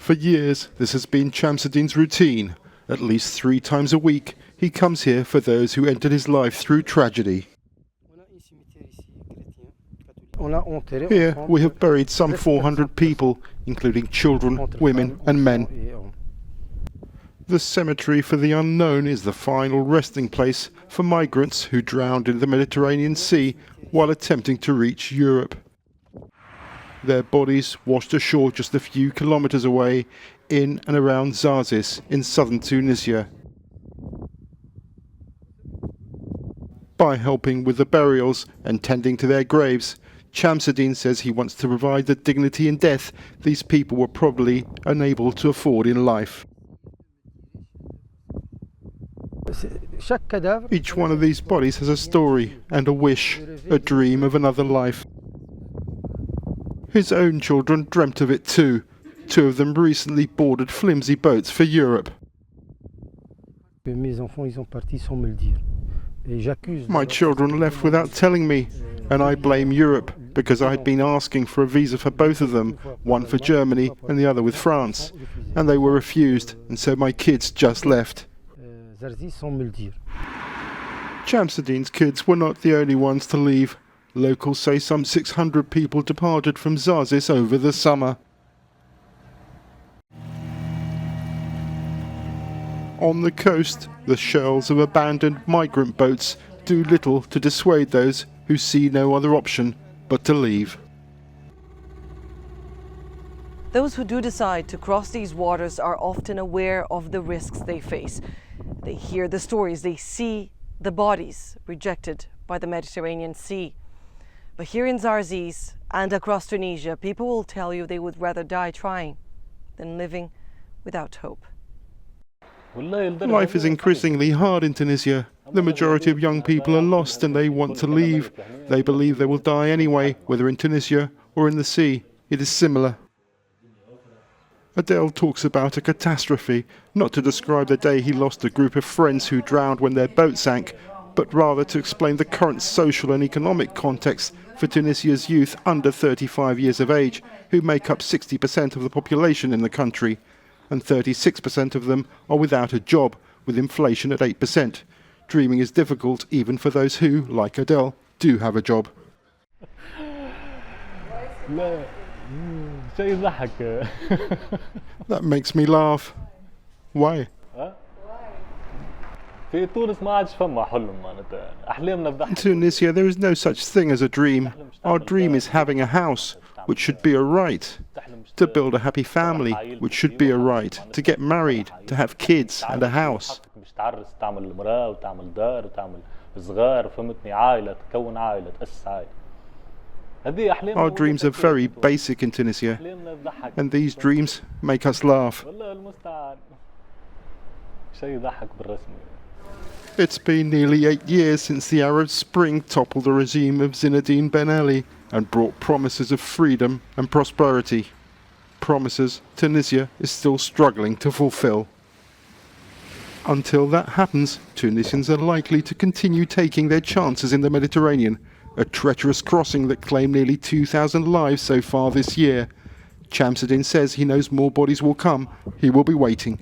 For years, this has been Chamsadin's routine. At least 3 times a week, he comes here for those who entered his life through tragedy. Here, we have buried some 400 people, including children, women and men. The cemetery for the unknown is the final resting place for migrants who drowned in the Mediterranean Sea while attempting to reach Europe. Their bodies washed ashore just a few kilometers away in and around Zarzis in southern Tunisia. By helping with the burials and tending to their graves, Chamsadin says he wants to provide the dignity in death these people were probably unable to afford in life. Each one of these bodies has a story and a wish, a dream of another life. His own children dreamt of it too. 2 of them recently boarded flimsy boats for Europe. My children left without telling me, and I blame Europe because I had been asking for a visa for both of them, one for Germany and the other with France, and they were refused, and so my kids just left. Chamsadin's kids were not the only ones to leave. Locals say some 600 people departed from Zarzis over the summer. On the coast, the shells of abandoned migrant boats do little to dissuade those who see no other option but to leave. Those who do decide to cross these waters are often aware of the risks they face. They hear the stories, they see the bodies rejected by the Mediterranean Sea. But here in Zarzis and across Tunisia, people will tell you they would rather die trying than living without hope. Life is increasingly hard in Tunisia. The majority of young people are lost and they want to leave. They believe they will die anyway, whether in Tunisia or in the sea. It is similar. Adel talks about a catastrophe, not to describe the day he lost a group of friends who drowned when their boat sank, but rather to explain the current social and economic context for Tunisia's youth under 35 years of age, who make up 60% of the population in the country, and 36% of them are without a job, with inflation at 8%. Dreaming is difficult even for those who, like Adel, do have a job. That makes me laugh. Why? In Tunisia, there is no such thing as a dream. Our dream is having a house, which should be a right. To build a happy family, which should be a right. To get married, to have kids and a house. Our dreams are very basic in Tunisia, and these dreams make us laugh. It's been nearly 8 years since the Arab Spring toppled the regime of Zinedine Ben Ali and brought promises of freedom and prosperity. Promises Tunisia is still struggling to fulfill. Until that happens, Tunisians are likely to continue taking their chances in the Mediterranean, a treacherous crossing that claimed nearly 2,000 lives so far this year. Chamsadin says he knows more bodies will come. He will be waiting.